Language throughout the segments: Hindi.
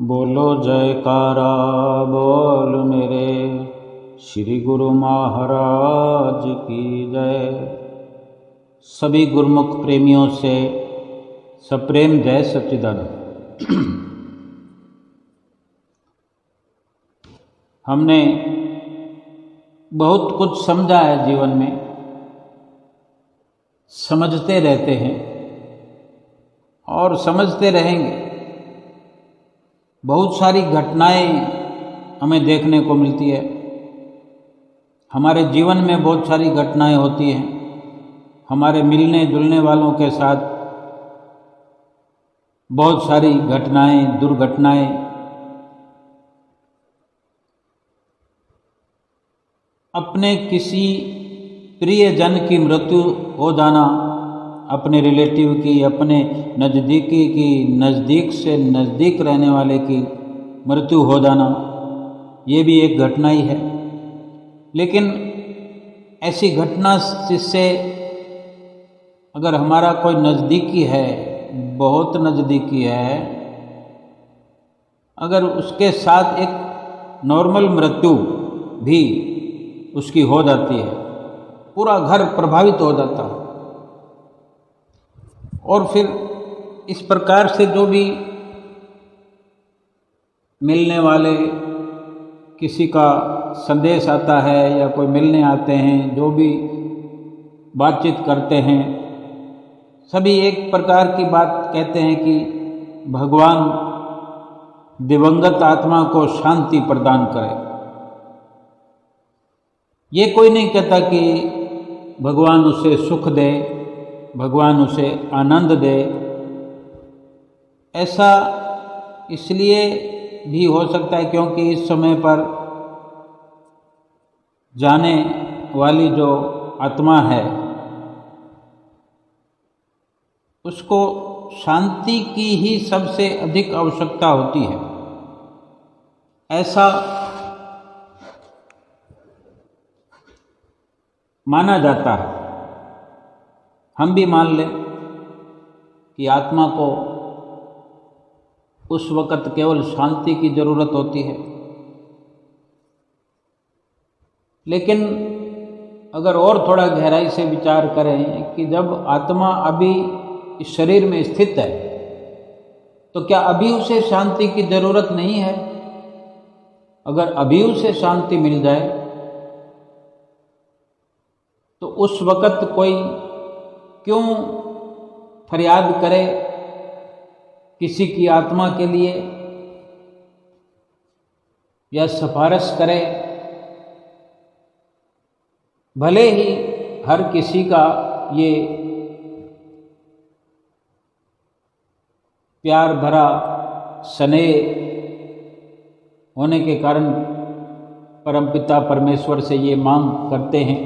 बोलो जयकारा बोल मेरे श्री गुरु महाराज की जय। सभी गुरुमुख प्रेमियों से सप्रेम जय सच्चिदानंद। हमने बहुत कुछ समझा है जीवन में, समझते रहते हैं और समझते रहेंगे। बहुत सारी घटनाएं हमें देखने को मिलती है। हमारे जीवन में बहुत सारी घटनाएं होती हैं। हमारे मिलने जुलने वालों के साथ बहुत सारी घटनाएं, दुर्घटनाएं, अपने किसी प्रियजन की मृत्यु हो जाना, अपने रिलेटिव की, अपने नज़दीकी की, नज़दीक से नज़दीक रहने वाले की मृत्यु हो जाना, ये भी एक घटना ही है। लेकिन ऐसी घटना जिससे अगर हमारा कोई नज़दीकी है, बहुत नज़दीकी है, अगर उसके साथ एक नॉर्मल मृत्यु भी उसकी हो जाती है, पूरा घर प्रभावित हो जाता है। और फिर इस प्रकार से जो भी मिलने वाले, किसी का संदेश आता है या कोई मिलने आते हैं, जो भी बातचीत करते हैं, सभी एक प्रकार की बात कहते हैं कि भगवान दिवंगत आत्मा को शांति प्रदान करे। ये कोई नहीं कहता कि भगवान उसे सुख दे, भगवान उसे आनंद दे। ऐसा इसलिए भी हो सकता है क्योंकि इस समय पर जाने वाली जो आत्मा है उसको शांति की ही सबसे अधिक आवश्यकता होती है, ऐसा माना जाता है। हम भी मान लें कि आत्मा को उस वक़्त केवल शांति की ज़रूरत होती है। लेकिन अगर और थोड़ा गहराई से विचार करें कि जब आत्मा अभी इस शरीर में स्थित है तो क्या अभी उसे शांति की ज़रूरत नहीं है? अगर अभी उसे शांति मिल जाए तो उस वक़्त कोई क्यों फरियाद करे किसी की आत्मा के लिए या सिफारिश करे? भले ही हर किसी का ये प्यार भरा स्नेह होने के कारण परमपिता परमेश्वर से ये मांग करते हैं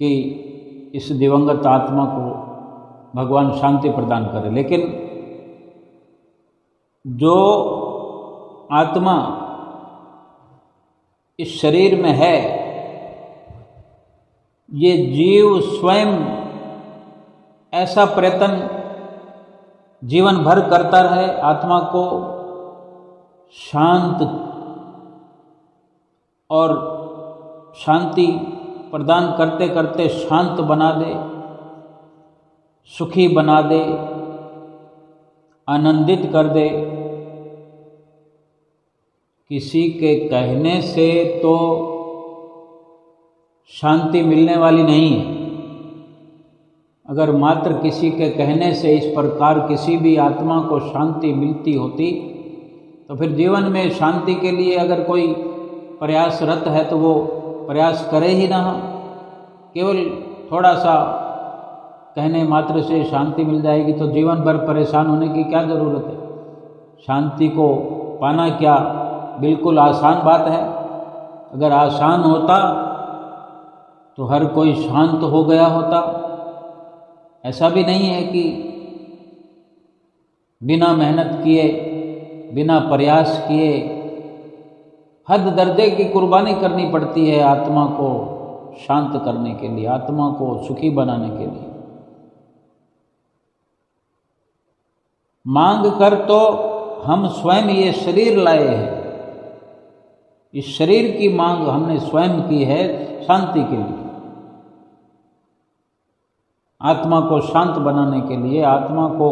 कि इस दिवंगत आत्मा को भगवान शांति प्रदान करे। लेकिन जो आत्मा इस शरीर में है, ये जीव स्वयं ऐसा प्रयत्न जीवन भर करता रहे आत्मा को शांत और शांति प्रदान करते करते शांत बना दे, सुखी बना दे, आनंदित कर दे। किसी के कहने से तो शांति मिलने वाली नहीं है। अगर मात्र किसी के कहने से इस प्रकार किसी भी आत्मा को शांति मिलती होती तो फिर जीवन में शांति के लिए अगर कोई प्रयासरत है तो वो प्रयास करे ही ना। केवल थोड़ा सा कहने मात्र से शांति मिल जाएगी तो जीवन भर परेशान होने की क्या ज़रूरत है? शांति को पाना क्या बिल्कुल आसान बात है? अगर आसान होता तो हर कोई शांत हो गया होता। ऐसा भी नहीं है कि बिना मेहनत किए, बिना प्रयास किए हद दर्जे की कुर्बानी करनी पड़ती है आत्मा को शांत करने के लिए, आत्मा को सुखी बनाने के लिए। मांग कर तो हम स्वयं ये शरीर लाए हैं, इस शरीर की मांग हमने स्वयं की है शांति के लिए, आत्मा को शांत बनाने के लिए, आत्मा को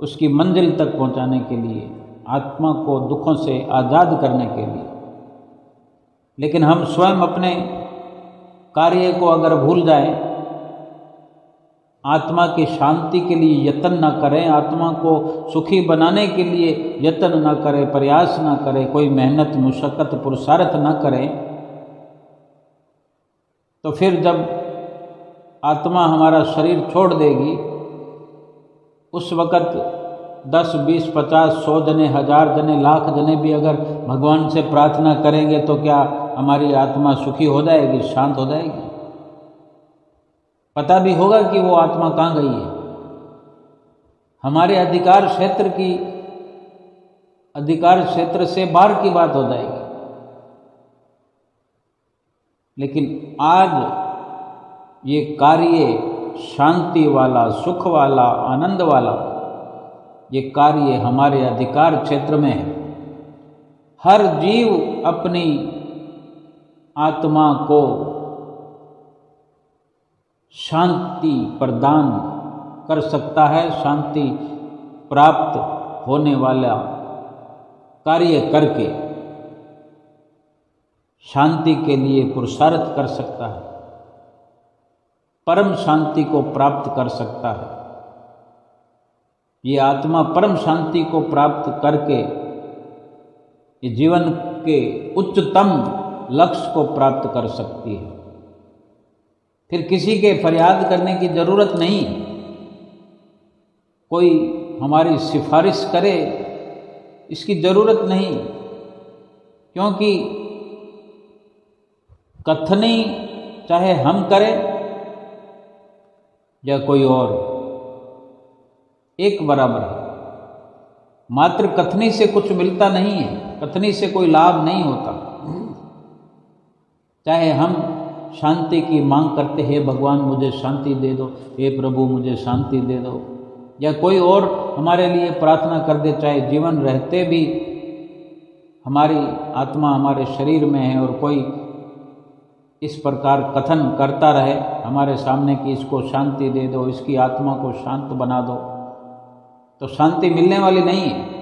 उसकी मंजिल तक पहुंचाने के लिए, आत्मा को दुखों से आज़ाद करने के लिए। लेकिन हम स्वयं अपने कार्य को अगर भूल जाएं, आत्मा की शांति के लिए यत्न न करें, आत्मा को सुखी बनाने के लिए यत्न न करें, प्रयास न करें, कोई मेहनत मुशक्कत पुरुषार्थ न करें, तो फिर जब आत्मा हमारा शरीर छोड़ देगी, उस वक़्त 10, 20, 50, 100 जने, 1000 जने, लाख जने भी अगर भगवान से प्रार्थना करेंगे तो क्या हमारी आत्मा सुखी हो जाएगी, शांत हो जाएगी? पता भी होगा कि वो आत्मा कहाँ गई है। हमारे अधिकार क्षेत्र से बाहर की बात हो जाएगी। लेकिन आज ये कार्य शांति वाला, सुख वाला, आनंद वाला, ये कार्य हमारे अधिकार क्षेत्र में है। हर जीव अपनी आत्मा को शांति प्रदान कर सकता है, शांति प्राप्त होने वाला कार्य करके शांति के लिए पुरुषार्थ कर सकता है, परम शांति को प्राप्त कर सकता है। ये आत्मा परम शांति को प्राप्त करके ये जीवन के उच्चतम लक्ष्य को प्राप्त कर सकती है। फिर किसी के फरियाद करने की ज़रूरत नहीं, कोई हमारी सिफारिश करे इसकी ज़रूरत नहीं, क्योंकि कथनी चाहे हम करें या कोई और, एक बराबर है। मात्र कथनी से कुछ मिलता नहीं है, कथनी से कोई लाभ नहीं होता। चाहे हम शांति की मांग करते हैं, भगवान मुझे शांति दे दो, हे प्रभु मुझे शांति दे दो, या कोई और हमारे लिए प्रार्थना कर दे, चाहे जीवन रहते भी हमारी आत्मा हमारे शरीर में है और कोई इस प्रकार कथन करता रहे हमारे सामने कि इसको शांति दे दो, इसकी आत्मा को शांत बना दो, तो शांति मिलने वाली नहीं है।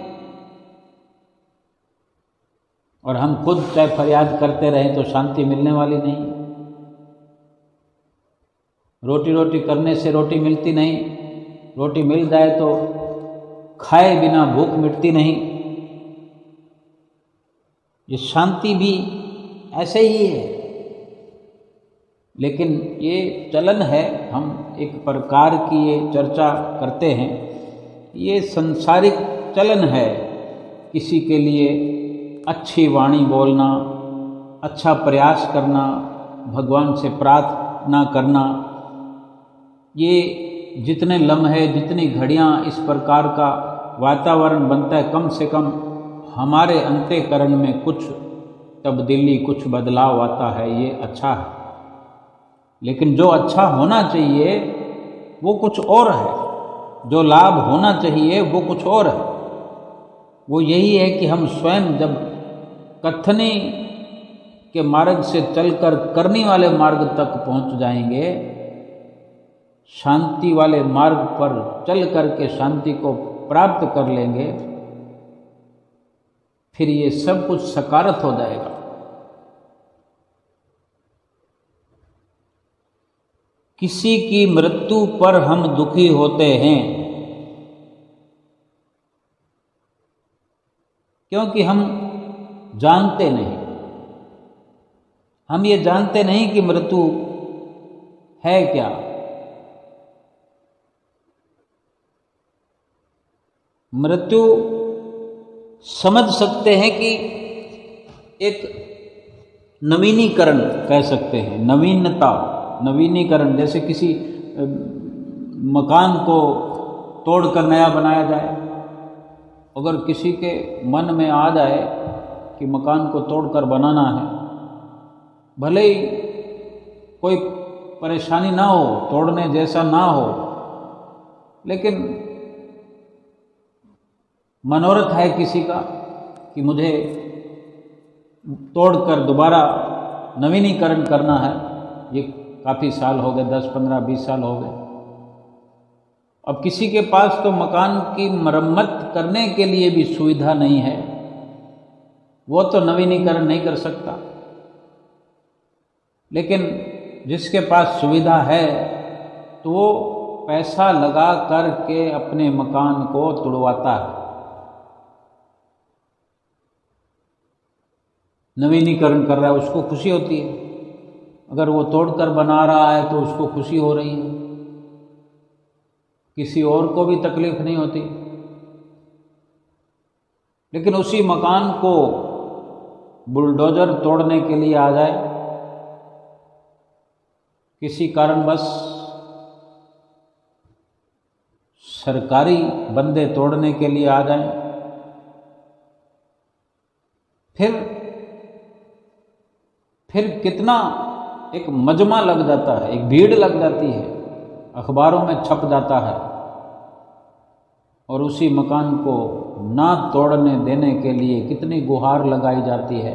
और हम खुद चाहे फरियाद करते रहें तो शांति मिलने वाली नहीं है। रोटी करने से रोटी मिलती नहीं, रोटी मिल जाए तो खाए बिना भूख मिटती नहीं। ये शांति भी ऐसे ही है। लेकिन ये चलन है, हम एक प्रकार की ये चर्चा करते हैं, ये संसारिक चलन है। किसी के लिए अच्छी वाणी बोलना, अच्छा प्रयास करना, भगवान से प्रार्थना करना, ये जितने लम्हे, जितनी घड़ियाँ इस प्रकार का वातावरण बनता है, कम से कम हमारे अंतःकरण में कुछ तब्दीली, कुछ बदलाव आता है, ये अच्छा है। लेकिन जो अच्छा होना चाहिए वो कुछ और है, जो लाभ होना चाहिए वो कुछ और है। वो यही है कि हम स्वयं जब कथनी के मार्ग से चलकर करनी वाले मार्ग तक पहुंच जाएंगे, शांति वाले मार्ग पर चल करके शांति को प्राप्त कर लेंगे, फिर ये सब कुछ सकारात्मक हो जाएगा। किसी की मृत्यु पर हम दुखी होते हैं क्योंकि हम जानते नहीं, हम ये जानते नहीं कि मृत्यु है क्या। मृत्यु समझ सकते हैं कि एक नवीनीकरण कह सकते हैं, नवीनता, नवीनीकरण। जैसे किसी मकान को तोड़कर नया बनाया जाए, अगर किसी के मन में आ जाए कि मकान को तोड़कर बनाना है, भले ही कोई परेशानी ना हो, तोड़ने जैसा ना हो, लेकिन मनोरथ है किसी का कि मुझे तोड़कर दोबारा नवीनीकरण करना है, ये काफ़ी साल हो गए, 10, 15, 20 साल हो गए। अब किसी के पास तो मकान की मरम्मत करने के लिए भी सुविधा नहीं है, वो तो नवीनीकरण नहीं कर सकता। लेकिन जिसके पास सुविधा है तो वो पैसा लगा कर के अपने मकान को तुड़वाता है, नवीनीकरण कर रहा है, उसको खुशी होती है। अगर वो तोड़कर बना रहा है तो उसको खुशी हो रही है, किसी और को भी तकलीफ नहीं होती। लेकिन उसी मकान को बुलडोजर तोड़ने के लिए आ जाए, किसी कारणवश सरकारी बंदे तोड़ने के लिए आ जाएं, फिर कितना एक मजमा लग जाता है, एक भीड़ लग जाती है, अखबारों में छप जाता है, और उसी मकान को ना तोड़ने देने के लिए कितनी गुहार लगाई जाती है,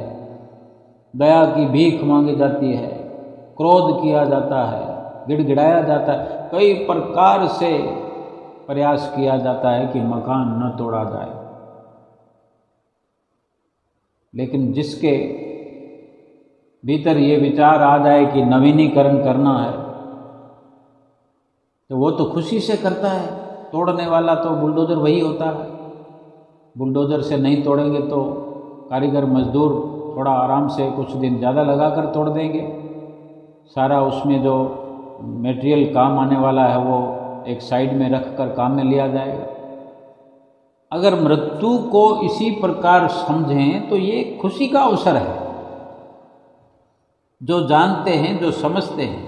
दया की भीख मांगी जाती है, क्रोध किया जाता है, गिड़गिड़ाया जाता है, कई प्रकार से प्रयास किया जाता है कि मकान न तोड़ा जाए। लेकिन जिसके भीतर ये विचार आ जाए कि नवीनीकरण करना है तो वो तो खुशी से करता है। तोड़ने वाला तो बुलडोजर वही होता है। बुलडोजर से नहीं तोड़ेंगे तो कारीगर मजदूर थोड़ा आराम से कुछ दिन ज़्यादा लगा कर तोड़ देंगे, सारा उसमें जो मटेरियल काम आने वाला है वो एक साइड में रख कर काम में लिया जाएगा। अगर मृत्यु को इसी प्रकार समझें तो ये खुशी का अवसर है। जो जानते हैं, जो समझते हैं,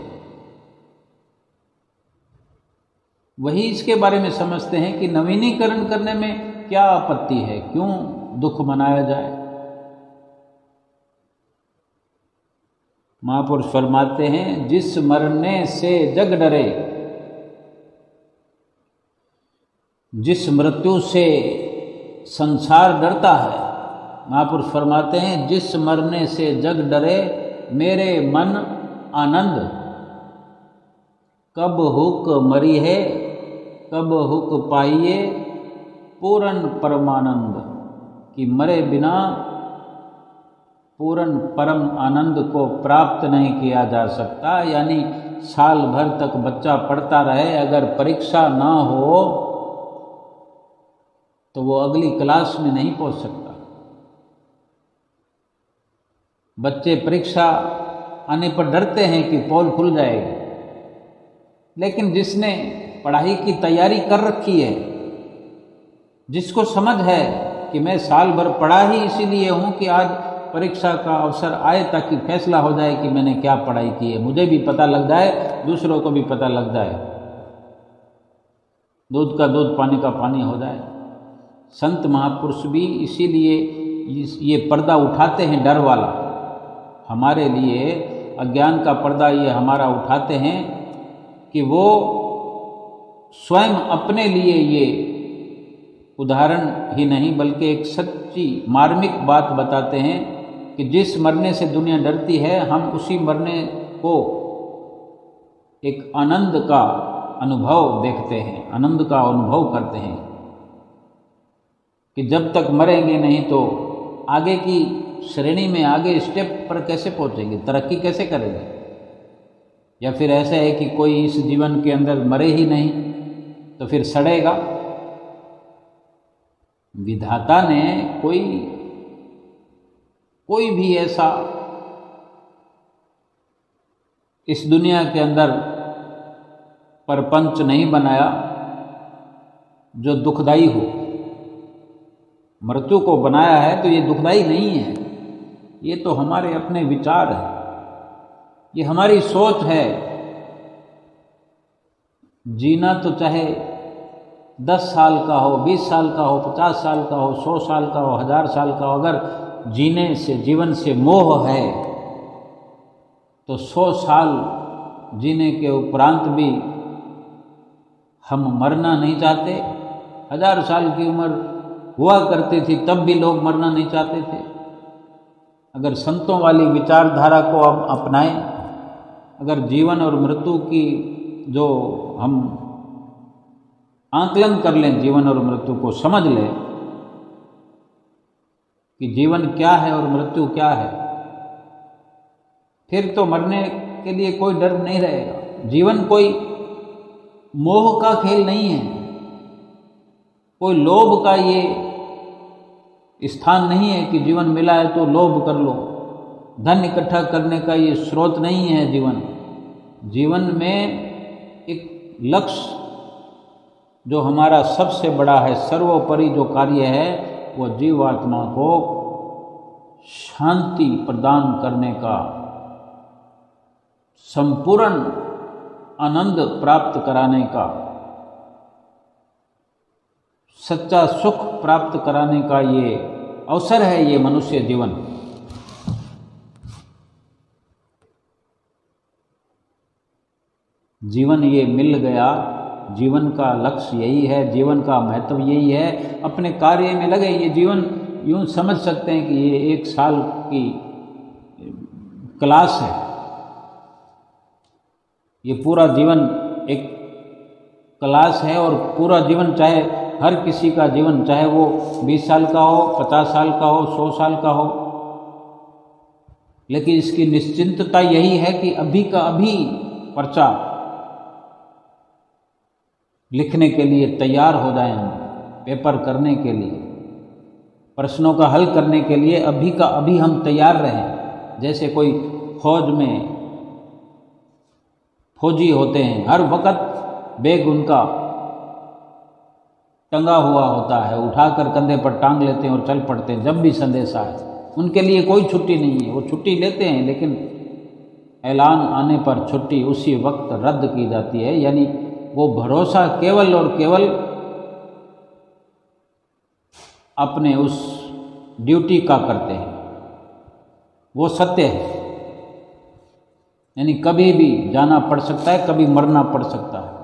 वही इसके बारे में समझते हैं कि नवीनीकरण करने में क्या आपत्ति है, क्यों दुख मनाया जाए। महापुरुष फरमाते हैं, जिस मरने से जग डरे, जिस मृत्यु से संसार डरता है, महापुरुष फरमाते हैं, जिस मरने से जग डरे मेरे मन आनंद, कब हुक मरी है कब हुक पाइए पूर्ण परमानंद, कि मरे बिना पूर्ण परम आनंद को प्राप्त नहीं किया जा सकता। यानी साल भर तक बच्चा पढ़ता रहे, अगर परीक्षा ना हो तो वो अगली क्लास में नहीं पहुंच सकता। बच्चे परीक्षा आने पर डरते हैं कि पोल खुल जाएगी, लेकिन जिसने पढ़ाई की तैयारी कर रखी है, जिसको समझ है कि मैं साल भर पढ़ा ही इसीलिए हूँ कि आज परीक्षा का अवसर आए ताकि फैसला हो जाए कि मैंने क्या पढ़ाई की है, मुझे भी पता लग जाए, दूसरों को भी पता लग जाए, दूध का दूध पानी का पानी हो जाए। संत महापुरुष भी इसीलिए ये पर्दा उठाते हैं, डर वाला, हमारे लिए अज्ञान का पर्दा ये हमारा उठाते हैं कि वो स्वयं अपने लिए ये उदाहरण ही नहीं बल्कि एक सच्ची मार्मिक बात बताते हैं कि जिस मरने से दुनिया डरती है, हम उसी मरने को एक आनंद का अनुभव देखते हैं, आनंद का अनुभव करते हैं कि जब तक मरेंगे नहीं तो आगे की श्रेणी में, आगे स्टेप पर कैसे पहुंचेंगे, तरक्की कैसे करेंगे। या फिर ऐसा है कि कोई इस जीवन के अंदर मरे ही नहीं तो फिर सड़ेगा। विधाता ने कोई भी ऐसा इस दुनिया के अंदर परपंच नहीं बनाया जो दुखदाई हो। मृत्यु को बनाया है तो ये दुखदाई नहीं है, ये तो हमारे अपने विचार है, ये हमारी सोच है। जीना तो चाहे 10 साल का हो, 20 साल का हो, 50 साल का हो, 100 साल का हो, 1000 साल का हो, अगर जीने से, जीवन से मोह है तो 100 साल जीने के उपरांत भी हम मरना नहीं चाहते। 1000 साल की उम्र हुआ करती थी तब भी लोग मरना नहीं चाहते थे। अगर संतों वाली विचारधारा को अब अपनाएं, अगर जीवन और मृत्यु की जो हम आकलन कर लें, जीवन और मृत्यु को समझ लें कि जीवन क्या है और मृत्यु क्या है, फिर तो मरने के लिए कोई डर नहीं रहेगा। जीवन कोई मोह का खेल नहीं है, कोई लोभ का ये स्थान नहीं है कि जीवन मिला है तो लोभ कर लो। धन इकट्ठा करने का ये स्रोत नहीं है जीवन। जीवन में एक लक्ष्य जो हमारा सबसे बड़ा है, सर्वोपरि जो कार्य है, वो जीवात्मा को शांति प्रदान करने का, संपूर्ण आनंद प्राप्त कराने का, सच्चा सुख प्राप्त कराने का ये अवसर है, ये मनुष्य जीवन। जीवन ये मिल गया, जीवन का लक्ष्य यही है, जीवन का महत्व यही है। अपने कार्य में लगे। ये जीवन यूँ समझ सकते हैं कि ये 1 साल की क्लास है। ये पूरा जीवन एक क्लास है और पूरा जीवन, चाहे हर किसी का जीवन, चाहे वो 20 साल का हो, 50 साल का हो, 100 साल का हो, लेकिन इसकी निश्चिंतता यही है कि अभी का अभी पर्चा लिखने के लिए तैयार हो जाएं हम, पेपर करने के लिए, प्रश्नों का हल करने के लिए अभी का अभी हम तैयार रहें। जैसे कोई फौज में फौजी होते हैं, हर वक्त बैग उनका टंगा हुआ होता है, उठाकर कंधे पर टांग लेते हैं और चल पड़ते हैं जब भी संदेश आए। उनके लिए कोई छुट्टी नहीं है, वो छुट्टी लेते हैं लेकिन ऐलान आने पर छुट्टी उसी वक्त रद्द की जाती है। यानी वो भरोसा केवल और केवल अपने उस ड्यूटी का करते हैं, वो सत्य है। यानी कभी भी जाना पड़ सकता है, कभी मरना पड़ सकता है।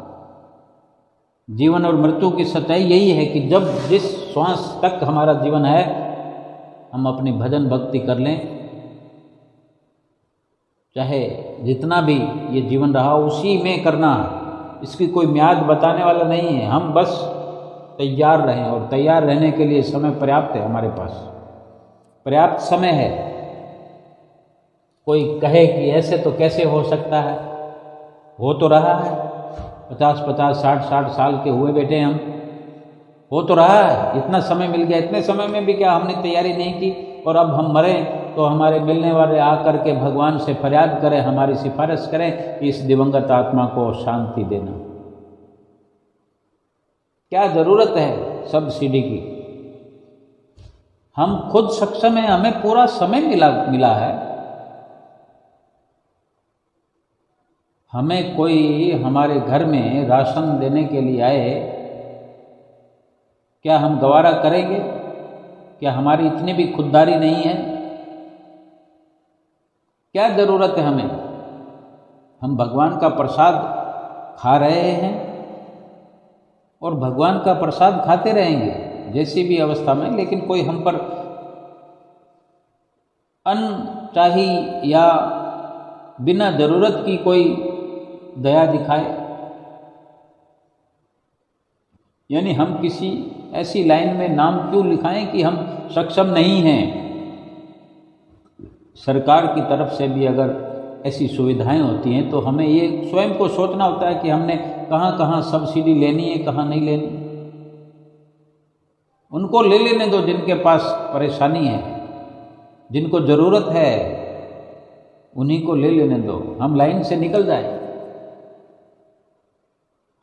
जीवन और मृत्यु की सच्चाई यही है कि जब जिस श्वास तक हमारा जीवन है, हम अपनी भजन भक्ति कर लें, चाहे जितना भी ये जीवन रहा उसी में करना है। इसकी कोई म्याद बताने वाला नहीं है। हम बस तैयार रहें, और तैयार रहने के लिए समय पर्याप्त है, हमारे पास पर्याप्त समय है। कोई कहे कि ऐसे तो कैसे हो सकता है, हो तो रहा है। 50-50, 60-60 साल के हुए बैठे हम, हो तो रहा है। इतना समय मिल गया, इतने समय में भी क्या हमने तैयारी नहीं की? और अब हम मरें तो हमारे मिलने वाले आकर के भगवान से फरियाद करें, हमारी सिफारिश करें कि इस दिवंगत आत्मा को शांति देना। क्या जरूरत है सब्सिडी की? हम खुद सक्षम हैं, हमें पूरा समय मिला है। हमें कोई हमारे घर में राशन देने के लिए आए, क्या हम गवारा करेंगे? क्या हमारी इतनी भी खुददारी नहीं है? क्या जरूरत है हमें? हम भगवान का प्रसाद खा रहे हैं और भगवान का प्रसाद खाते रहेंगे जैसी भी अवस्था में। लेकिन कोई हम पर अनचाही या बिना जरूरत की कोई दया दिखाए, यानी हम किसी ऐसी लाइन में नाम क्यों लिखाएं कि हम सक्षम नहीं हैं? सरकार की तरफ से भी अगर ऐसी सुविधाएं होती हैं तो हमें ये स्वयं को सोचना होता है कि हमने कहाँ कहाँ सब्सिडी लेनी है, कहाँ नहीं लेनी। उनको ले लेने दो जिनके पास परेशानी है, जिनको ज़रूरत है उन्हीं को ले लेने दो, हम लाइन से निकल जाए।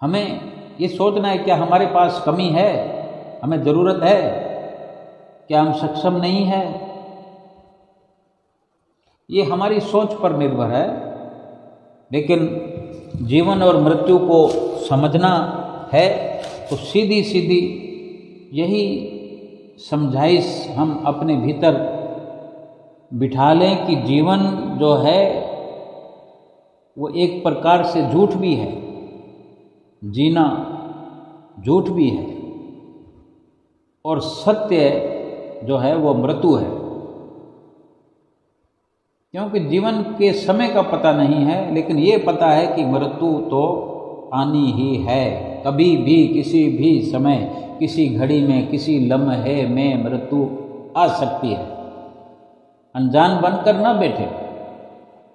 हमें ये सोचना है क्या हमारे पास कमी है, हमें ज़रूरत है, क्या हम सक्षम नहीं है? ये हमारी सोच पर निर्भर है। लेकिन जीवन और मृत्यु को समझना है तो सीधी सीधी यही समझाइश हम अपने भीतर बिठा लें कि जीवन जो है वो एक प्रकार से झूठ भी है, जीना झूठ भी है। और सत्य जो है वो मृत्यु है, क्योंकि जीवन के समय का पता नहीं है, लेकिन ये पता है कि मृत्यु तो आनी ही है। कभी भी किसी भी समय, किसी घड़ी में, किसी लम्हे में मृत्यु आ सकती है। अनजान बनकर ना बैठे,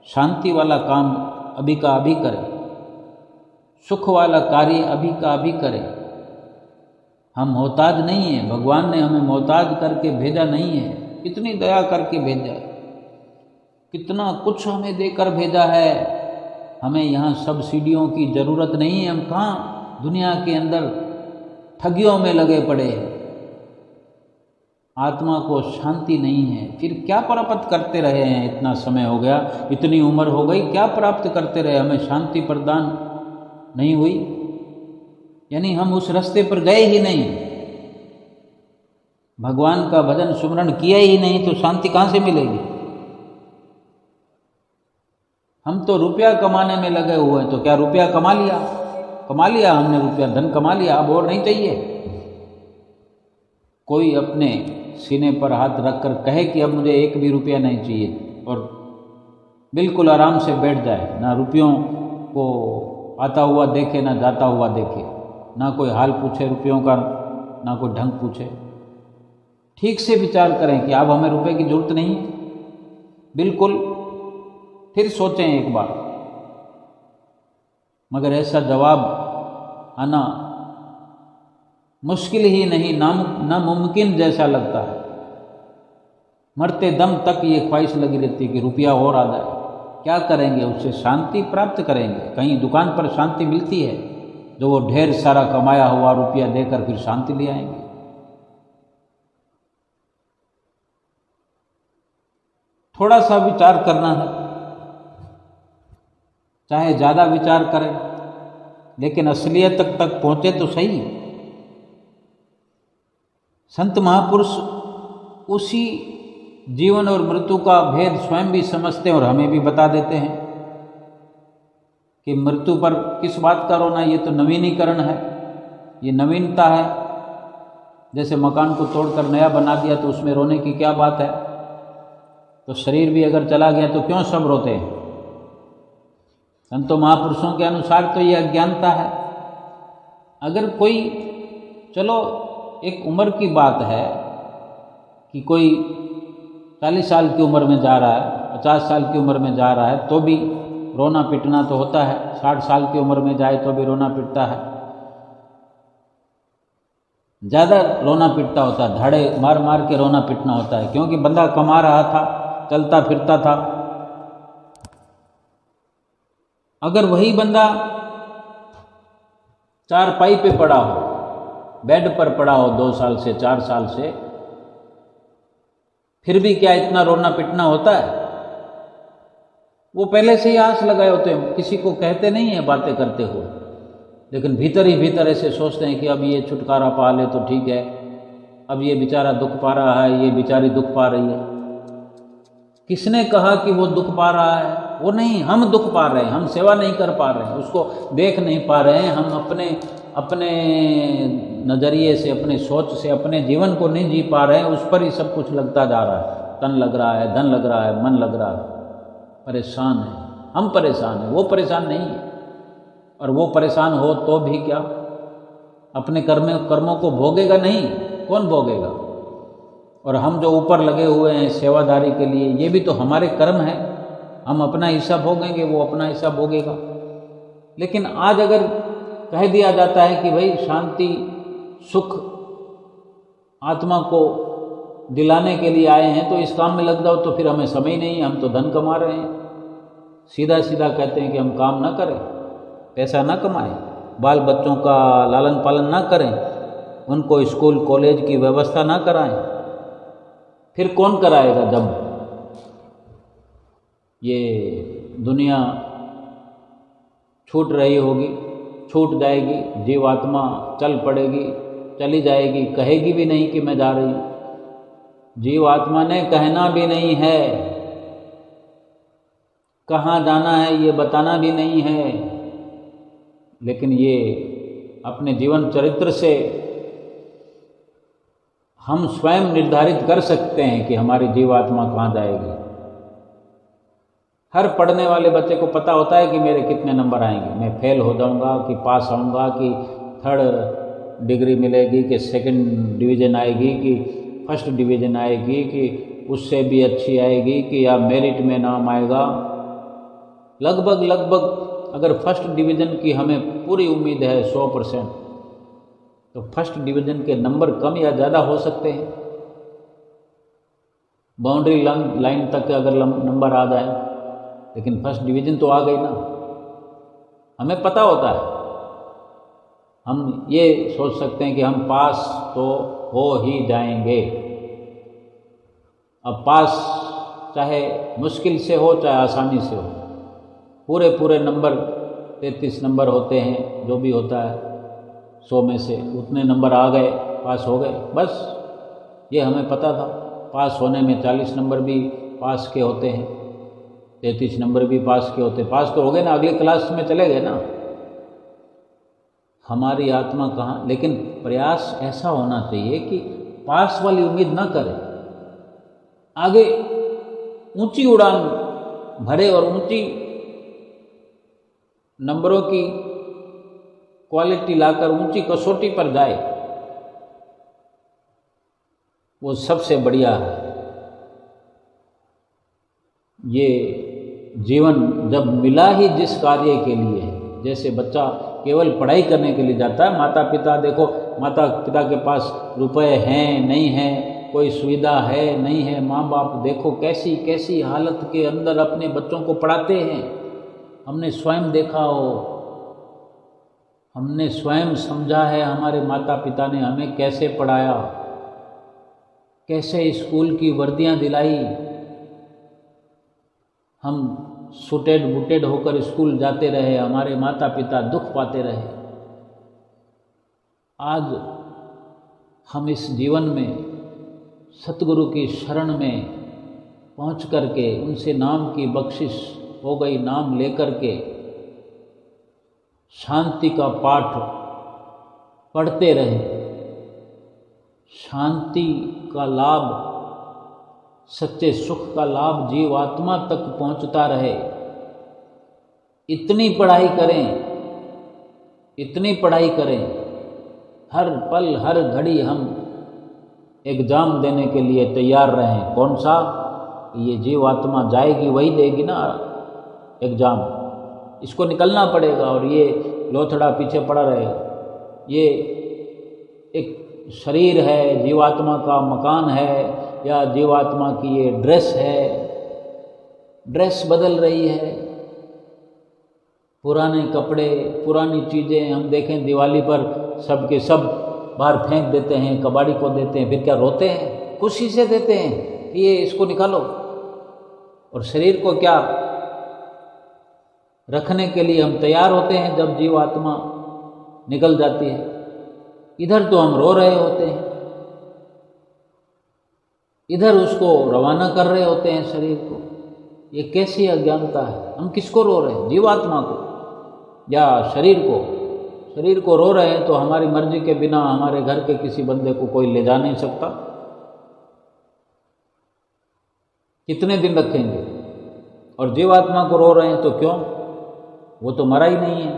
शांति वाला काम अभी का अभी करें, सुख वाला कार्य अभी का अभी करें। हम मोहताज नहीं हैं, भगवान ने हमें मोहताज करके भेजा नहीं है, कितनी दया करके भेजा है, कितना कुछ हमें देकर भेजा है। हमें यहाँ सब्सिडियों की ज़रूरत नहीं है। हम कहाँ दुनिया के अंदर ठगियों में लगे पड़े हैं। आत्मा को शांति नहीं है, फिर क्या प्राप्त करते रहे हैं? इतना समय हो गया, इतनी उम्र हो गई, क्या प्राप्त करते रहे? हमें शांति प्रदान नहीं हुई, यानी हम उस रास्ते पर गए ही नहीं, भगवान का भजन सुमरण किया ही नहीं, तो शांति कहाँ से मिलेगी? हम तो रुपया कमाने में लगे हुए हैं, तो क्या रुपया कमा लिया हमने, रुपया धन कमा लिया, अब और नहीं चाहिए? कोई अपने सीने पर हाथ रखकर कहे कि अब मुझे एक भी रुपया नहीं चाहिए, और बिल्कुल आराम से बैठ जाए, ना रुपयों को आता हुआ देखे, ना जाता हुआ देखे, ना कोई हाल पूछे रुपयों का, ना कोई ढंग पूछे। ठीक से विचार करें कि अब हमें रुपए की जरूरत नहीं है, बिल्कुल, फिर सोचें एक बार। मगर ऐसा जवाब आना मुश्किल ही नहीं, नामुमकिन जैसा लगता है। मरते दम तक ये ख्वाहिश लगी रहती है कि रुपया और आ जाए। क्या करेंगे उससे? शांति प्राप्त करेंगे। कहीं दुकान पर शांति मिलती है, जो वो ढेर सारा कमाया हुआ रुपया देकर फिर शांति ले आएंगे। थोड़ा सा विचार करना है, चाहे ज़्यादा विचार करें, लेकिन असलियत तक पहुँचे तो सही। संत महापुरुष उसी जीवन और मृत्यु का भेद स्वयं भी समझते हैं और हमें भी बता देते हैं कि मृत्यु पर किस बात का रोना, ये तो नवीनीकरण है, ये नवीनता है। जैसे मकान को तोड़कर नया बना दिया तो उसमें रोने की क्या बात है? तो शरीर भी अगर चला गया तो क्यों सब रोते हैं? संतों महापुरुषों के अनुसार तो ये अज्ञानता है। अगर कोई, चलो एक उम्र की बात है कि कोई 40 साल की उम्र में जा रहा है, 50 साल की उम्र में जा रहा है, तो भी रोना पिटना तो होता है। 60 साल की उम्र में जाए तो भी रोना पिटता है, ज़्यादा रोना पिटता होता है, धाड़े मार मार के रोना पिटना होता है, क्योंकि बंदा कमा रहा था, चलता फिरता था। अगर वही बंदा चारपाई पे पड़ा हो, बेड पर पड़ा हो 2 साल से 4 साल से, फिर भी क्या इतना रोना पिटना होता है? वो पहले से ही आस लगाए होते हैं, किसी को कहते नहीं है बातें करते हुए, लेकिन भीतर ही भीतर ऐसे सोचते हैं कि अब ये छुटकारा पा ले तो ठीक है, अब ये बेचारा दुख पा रहा है, ये बेचारी दुख पा रही है। किसने कहा कि वो दुख पा रहा है? वो नहीं, हम दुख पा रहे हैं, हम सेवा नहीं कर पा रहे हैं, उसको देख नहीं पा रहे हैं, हम अपने नज़रिए से, अपने सोच से अपने जीवन को नहीं जी पा रहे हैं, उस पर ही सब कुछ लगता जा रहा है। तन लग रहा है, धन लग रहा है, मन लग रहा है, परेशान है, हम परेशान हैं, वो परेशान नहीं है। और वो परेशान हो तो भी क्या, अपने कर्मों को भोगेगा नहीं, कौन भोगेगा? और हम जो ऊपर लगे हुए हैं सेवादारी के लिए, ये भी तो हमारे कर्म हैं, हम अपना हिस्सा भोगेंगे, वो अपना हिस्सा भोगेगा। लेकिन आज अगर कह दिया जाता है कि भाई शांति सुख आत्मा को दिलाने के लिए आए हैं, तो इस काम में लग जाओ, तो फिर हमें समय नहीं है, हम तो धन कमा रहे हैं। सीधा सीधा कहते हैं कि हम काम ना करें, पैसा ना कमाएं, बाल बच्चों का लालन पालन ना करें, उनको स्कूल कॉलेज की व्यवस्था ना कराएं। फिर कौन कराएगा जब ये दुनिया छूट रही होगी, छूट जाएगी, जीवात्मा चल पड़ेगी, चली जाएगी, कहेगी भी नहीं कि मैं जा रही हूँ। जीवात्मा ने कहना भी नहीं है, कहाँ जाना है ये बताना भी नहीं है, लेकिन ये अपने जीवन चरित्र से हम स्वयं निर्धारित कर सकते हैं कि हमारी जीवात्मा कहाँ जाएगी। हर पढ़ने वाले बच्चे को पता होता है कि मेरे कितने नंबर आएंगे, मैं फेल हो जाऊंगा कि पास आऊँगा, कि थर्ड डिग्री मिलेगी, कि सेकंड डिवीज़न आएगी, कि फर्स्ट डिवीज़न आएगी, कि उससे भी अच्छी आएगी, कि या मेरिट में नाम आएगा। लगभग अगर फर्स्ट डिवीज़न की हमें पूरी उम्मीद है 100%, तो फर्स्ट डिवीज़न के नंबर कम या ज़्यादा हो सकते हैं। बाउंड्री लाइन तक अगर नंबर आ जाए, लेकिन फर्स्ट डिवीज़न तो आ गई ना, हमें पता होता है। हम ये सोच सकते हैं कि हम पास तो हो ही जाएंगे। अब पास चाहे मुश्किल से हो चाहे आसानी से हो, पूरे नंबर 33 नंबर होते हैं, जो भी होता है 100 में से उतने नंबर आ गए, पास हो गए, बस ये हमें पता था। पास होने में 40 नंबर भी पास के होते हैं, 33 नंबर भी पास के होते हैं, पास तो हो गए ना, अगली क्लास में चले गए ना। हमारी आत्मा कहाँ, लेकिन प्रयास ऐसा होना चाहिए कि पास वाली उम्मीद ना करें, आगे ऊंची उड़ान भरे और ऊंची नंबरों की क्वालिटी लाकर ऊंची कसौटी पर जाए, वो सबसे बढ़िया है। ये जीवन जब मिला ही जिस कार्य के लिए है, जैसे बच्चा केवल पढ़ाई करने के लिए जाता है, माता पिता देखो, माता पिता के पास रुपए हैं नहीं हैं, कोई सुविधा है नहीं है, माँ बाप देखो कैसी कैसी हालत के अंदर अपने बच्चों को पढ़ाते हैं। हमने स्वयं देखा हो, हमने स्वयं समझा है, हमारे माता पिता ने हमें कैसे पढ़ाया, कैसे स्कूल की वर्दियां दिलाई, हम सूटेड बूटेड होकर स्कूल जाते रहे, हमारे माता पिता दुख पाते रहे। आज हम इस जीवन में सतगुरु की शरण में पहुँच करके, उनसे नाम की बख्शिश हो गई, नाम लेकर के शांति का पाठ पढ़ते रहे, शांति का लाभ, सच्चे सुख का लाभ जीवात्मा तक पहुंचता रहे। इतनी पढ़ाई करें, हर पल हर घड़ी हम एग्ज़ाम देने के लिए तैयार रहें। कौन सा? ये जीवात्मा जाएगी वही देगी ना एग्ज़ाम, इसको निकलना पड़ेगा, और ये लोथड़ा पीछे पड़ा रहेगा। ये एक शरीर है, जीवात्मा का मकान है, या जीवात्मा की ये ड्रेस है, ड्रेस बदल रही है, पुराने कपड़े, पुरानी चीज़ें हम देखें दिवाली पर सब के सब बाहर फेंक देते हैं, कबाड़ी को देते हैं, फिर क्या रोते हैं? खुशी से देते हैं कि ये इसको निकालो। और शरीर को क्या रखने के लिए हम तैयार होते हैं जब जीवात्मा निकल जाती है। इधर तो हम रो रहे होते हैं, इधर उसको रवाना कर रहे होते हैं शरीर को। ये कैसी अज्ञानता है? हम किसको रो रहे हैं? जीवात्मा को या शरीर को? शरीर को रो रहे हैं तो हमारी मर्जी के बिना हमारे घर के किसी बंदे को कोई ले जा नहीं सकता। कितने दिन रखेंगे? और जीवात्मा को रो रहे हैं तो क्यों? वो तो मरा ही नहीं है,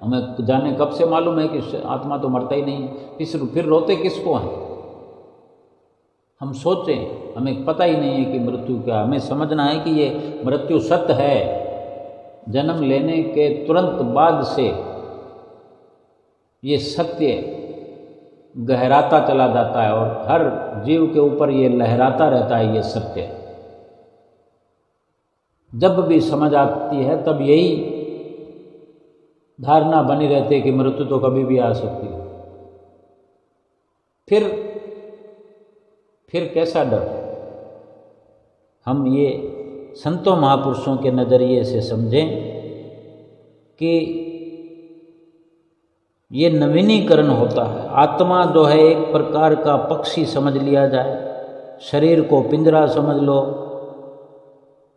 हमें जाने कब से मालूम है कि आत्मा तो मरता ही नहीं है, फिर रोते किसको हैं? हम सोचें, हमें पता ही नहीं है कि मृत्यु क्या। हमें समझना है कि ये मृत्यु सत्य है। जन्म लेने के तुरंत बाद से ये सत्य गहराता चला जाता है और हर जीव के ऊपर ये लहराता रहता है। ये सत्य जब भी समझ आती है तब यही धारणा बनी रहती है कि मृत्यु तो कभी भी आ सकती है। फिर कैसा डर? हम ये संतों महापुरुषों के नज़रिए से समझें कि ये नवीनीकरण होता है। आत्मा जो है एक प्रकार का पक्षी समझ लिया जाए, शरीर को पिंजरा समझ लो।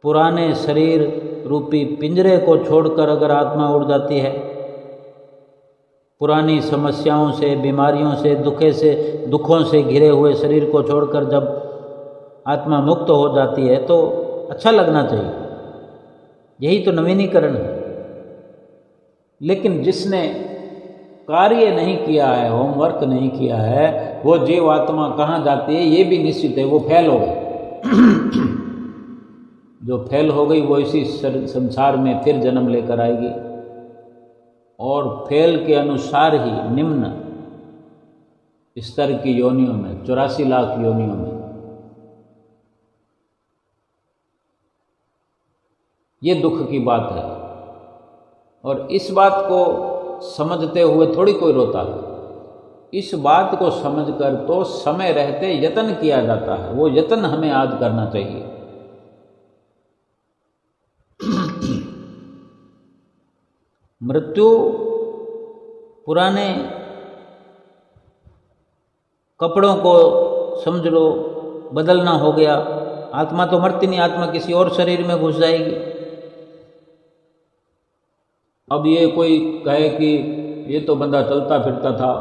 पुराने शरीर रूपी पिंजरे को छोड़कर अगर आत्मा उड़ जाती है पुरानी समस्याओं से, बीमारियों से, दुखों से घिरे हुए शरीर को छोड़कर जब आत्मा मुक्त हो जाती है तो अच्छा लगना चाहिए। यही तो नवीनीकरण है। लेकिन जिसने कार्य नहीं किया है, होमवर्क नहीं किया है, वो जीव आत्मा कहाँ जाती है ये भी निश्चित है, वो फेल हो गई। जो फेल हो गई वो इसी संसार में फिर जन्म लेकर आएगी और फेल के अनुसार ही निम्न स्तर की योनियों में, 84 लाख योनियों में। ये दुख की बात है। और इस बात को समझते हुए थोड़ी कोई रोता है। इस बात को समझकर तो समय रहते यत्न किया जाता है। वो यत्न हमें आज करना चाहिए। मृत्यु पुराने कपड़ों को समझ लो बदलना हो गया। आत्मा तो मरती नहीं, आत्मा किसी और शरीर में घुस जाएगी। अब ये कोई कहे कि ये तो बंदा चलता फिरता था,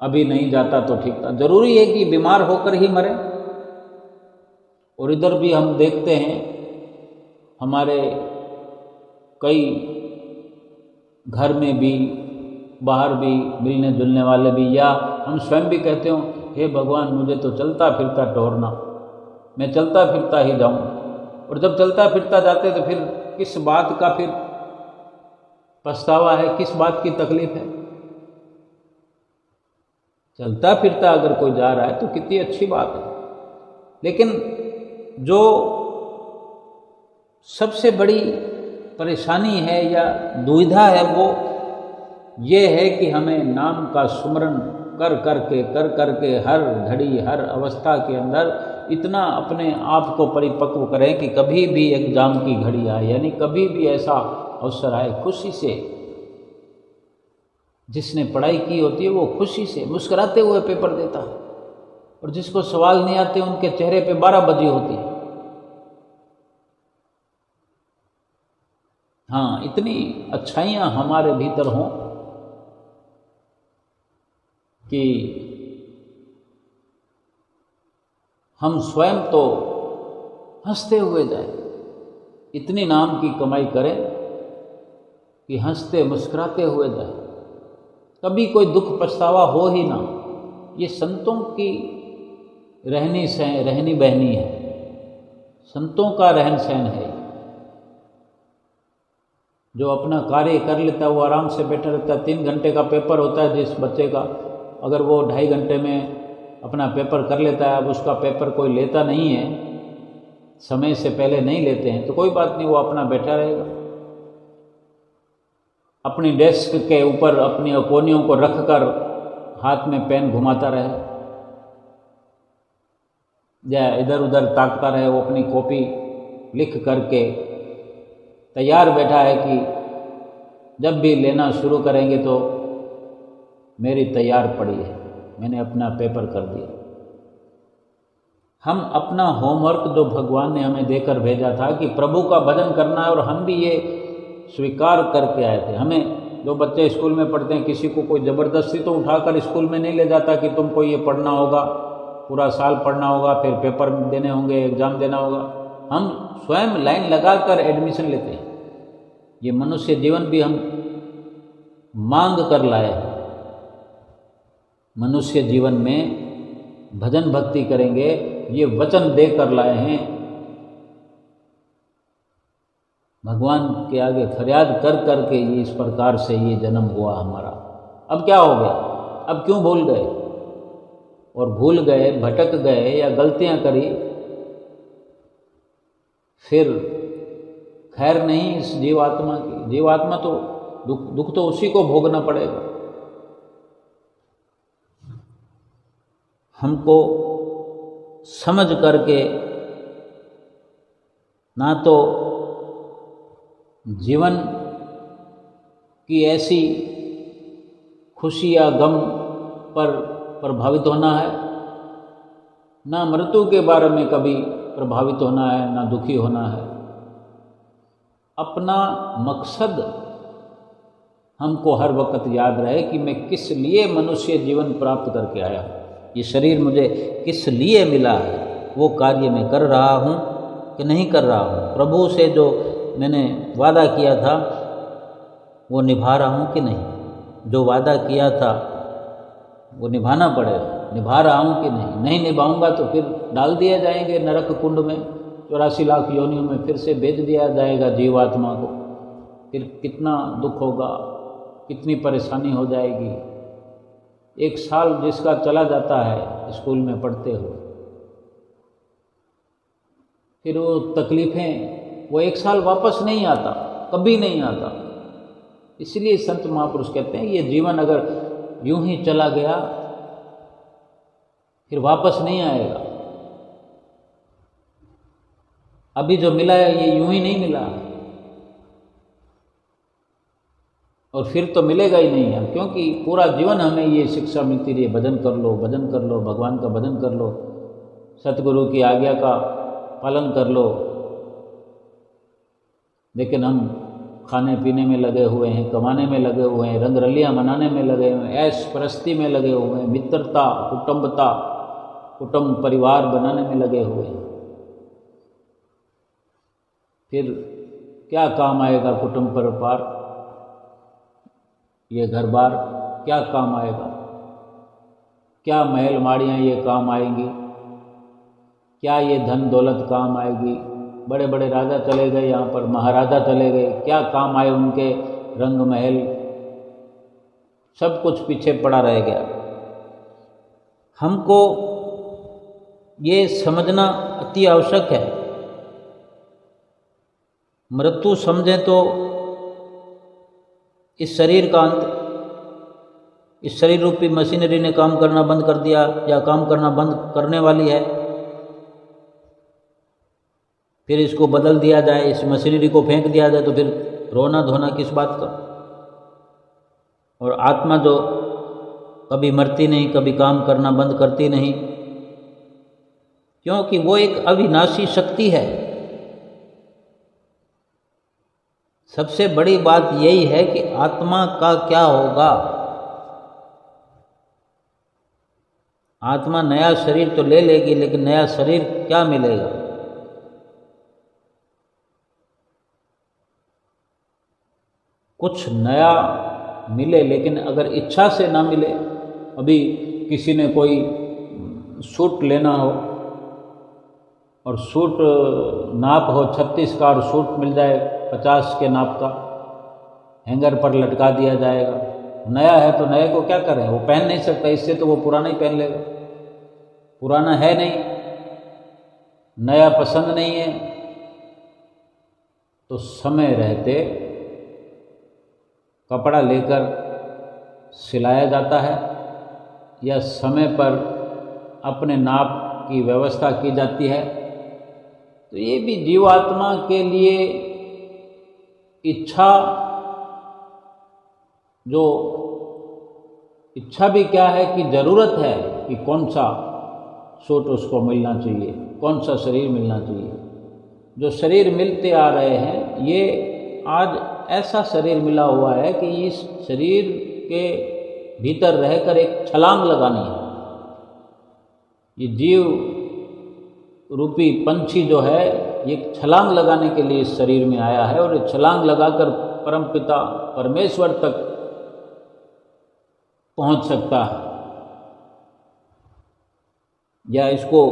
अभी नहीं जाता तो ठीक था। जरूरी है कि बीमार होकर ही मरे? और इधर भी हम देखते हैं हमारे कई घर में भी, बाहर भी मिलने जुलने वाले भी, या हम स्वयं भी कहते हो, हे भगवान मुझे तो चलता फिरता टोरना, मैं चलता फिरता ही जाऊं। और जब चलता फिरता जाते तो फिर किस बात का फिर पछतावा है, किस बात की तकलीफ है? चलता फिरता अगर कोई जा रहा है तो कितनी अच्छी बात है। लेकिन जो सबसे बड़ी परेशानी है या दुविधा है वो ये है कि हमें नाम का सुमरन कर करके हर घड़ी हर अवस्था के अंदर इतना अपने आप को परिपक्व करें कि कभी भी एग्जाम की घड़ी आए, यानी कभी भी ऐसा अवसर आए, खुशी से, जिसने पढ़ाई की होती है वो खुशी से मुस्कुराते हुए पेपर देता है, और जिसको सवाल नहीं आते उनके चेहरे पे 12 बजी होती है। हाँ, इतनी अच्छाइयाँ हमारे भीतर हों कि हम स्वयं तो हंसते हुए जाएं, इतनी नाम की कमाई करें कि हंसते मुस्कुराते हुए जाएं, कभी कोई दुख पछतावा हो ही ना। ये संतों की रहनी बहनी है, संतों का रहन सहन है। जो अपना कार्य कर लेता है वो आराम से बैठा रहता है। 3 घंटे का पेपर होता है जिस बच्चे का, अगर वो 2.5 घंटे में अपना पेपर कर लेता है, अब उसका पेपर कोई लेता नहीं है, समय से पहले नहीं लेते हैं, तो कोई बात नहीं, वो अपना बैठा रहेगा। अपनी डेस्क के ऊपर अपनी कोनियों को रखकर हाथ में पेन घुमाता रहे या इधर उधर ताकता रहे, वो अपनी कॉपी लिख करके तैयार बैठा है कि जब भी लेना शुरू करेंगे तो मेरी तैयार पड़ी है, मैंने अपना पेपर कर दिया। हम अपना होमवर्क जो भगवान ने हमें देकर भेजा था कि प्रभु का भजन करना है, और हम भी ये स्वीकार करके आए थे। हमें जो बच्चे स्कूल में पढ़ते हैं, किसी को कोई ज़बरदस्ती तो उठाकर स्कूल में नहीं ले जाता कि तुमको ये पढ़ना होगा, पूरा साल पढ़ना होगा, फिर पेपर देने होंगे, एग्ज़ाम देना होगा। हम स्वयं लाइन लगाकर एडमिशन लेते हैं। ये मनुष्य जीवन भी हम मांग कर लाए हैं। मनुष्य जीवन में भजन भक्ति करेंगे, ये वचन देकर लाए हैं। भगवान के आगे फरियाद कर करके ये इस प्रकार से ये जन्म हुआ हमारा। अब क्या हो गया? अब क्यों भूल गए? और भूल गए, भटक गए या गलतियां करी, फिर खैर नहीं इस जीवात्मा की। जीवात्मा तो दुख तो उसी को भोगना पड़ेगा। हमको समझ करके ना तो जीवन की ऐसी खुशी या गम पर प्रभावित होना है, ना मृत्यु के बारे में कभी प्रभावित होना है, ना दुखी होना है। अपना मकसद हमको हर वक्त याद रहे कि मैं किस लिए मनुष्य जीवन प्राप्त करके आया, ये शरीर मुझे किस लिए मिला है, वो कार्य मैं कर रहा हूँ कि नहीं कर रहा हूँ, प्रभु से जो मैंने वादा किया था वो निभा रहा हूँ कि नहीं, जो वादा किया था वो निभाना पड़ेगा, निभा रहा हूँ कि नहीं निभाऊंगा तो फिर डाल दिया जाएंगे नरक कुंड में, 84 लाख योनियों में फिर से भेज दिया जाएगा जीवात्मा को, फिर कितना दुख होगा, कितनी परेशानी हो जाएगी। 1 साल जिसका चला जाता है स्कूल में पढ़ते हुए, फिर वो तकलीफ़ें, वो 1 साल वापस नहीं आता, कभी नहीं आता। इसलिए संत महापुरुष कहते हैं ये जीवन अगर यूं ही चला गया फिर वापस नहीं आएगा। अभी जो मिला है ये यूं ही नहीं मिला, और फिर तो मिलेगा ही नहीं है, क्योंकि पूरा जीवन हमें ये शिक्षा मिलती रही, भजन कर लो, भजन कर लो, भगवान का भजन कर लो, सतगुरु की आज्ञा का पालन कर लो, लेकिन हम खाने पीने में लगे हुए हैं, कमाने में लगे हुए हैं, रंग रलियाँ मनाने में लगे हुए हैं, ऐश परस्ती में लगे हुए हैं, मित्रता, कुटुंब परिवार बनाने में लगे हुए हैं। फिर क्या काम आएगा कुटुंब परिवार, ये घर बार क्या काम आएगा, क्या महल माड़ियाँ ये काम आएंगी, क्या ये धन दौलत काम आएगी। बड़े बड़े राजा चले गए, यहाँ पर महाराजा चले गए, क्या काम आए उनके रंग महल, सब कुछ पीछे पड़ा रह गया। हमको ये समझना अति आवश्यक है। मृत्यु समझें तो इस शरीर का अंत, इस शरीर रूपी मशीनरी ने काम करना बंद कर दिया या काम करना बंद करने वाली है, फिर इसको बदल दिया जाए, इस मशीनरी को फेंक दिया जाए, तो फिर रोना धोना किस बात का। और आत्मा जो कभी मरती नहीं, कभी काम करना बंद करती नहीं, क्योंकि वो एक अविनाशी शक्ति है। सबसे बड़ी बात यही है कि आत्मा का क्या होगा। आत्मा नया शरीर तो ले लेगी, लेकिन नया शरीर क्या मिलेगा। कुछ नया मिले, लेकिन अगर इच्छा से ना मिले, अभी किसी ने कोई सूट लेना हो और सूट नाप हो 36 का और सूट मिल जाए 50 के नाप का, हैंगर पर लटका दिया जाएगा। नया है तो नए को क्या करें, वो पहन नहीं सकता, इससे तो वो पुराना ही पहन लेगा। पुराना है नहीं, नया पसंद नहीं है, तो समय रहते कपड़ा लेकर सिलाया जाता है या समय पर अपने नाप की व्यवस्था की जाती है। तो ये भी जीवात्मा के लिए इच्छा, जो इच्छा भी क्या है कि ज़रूरत है कि कौन सा सूट उसको मिलना चाहिए, कौन सा शरीर मिलना चाहिए। जो शरीर मिलते आ रहे हैं, ये आज ऐसा शरीर मिला हुआ है कि इस शरीर के भीतर रहकर एक छलांग लगानी है। ये जीव रूपी पंछी जो है, ये छलांग लगाने के लिए इस शरीर में आया है, और ये छलांग लगाकर परमपिता परमेश्वर तक पहुंच सकता है, या इसको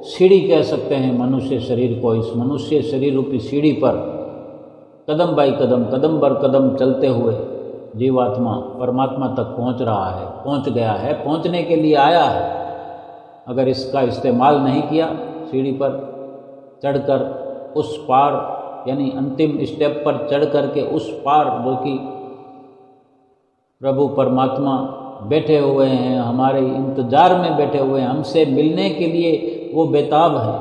सीढ़ी कह सकते हैं मनुष्य शरीर को। इस मनुष्य शरीर रूपी सीढ़ी पर कदम बाई कदम, कदम बर कदम चलते हुए जीवात्मा परमात्मा तक पहुंच रहा है, पहुंच गया है, पहुंचने के लिए आया है। अगर इसका इस्तेमाल नहीं किया, सीढ़ी पर चढ़कर उस पार, यानी अंतिम स्टेप पर चढ़ कर के उस पार, जो कि प्रभु परमात्मा बैठे हुए हैं, हमारे इंतजार में बैठे हुए हैं, हमसे मिलने के लिए वो बेताब है।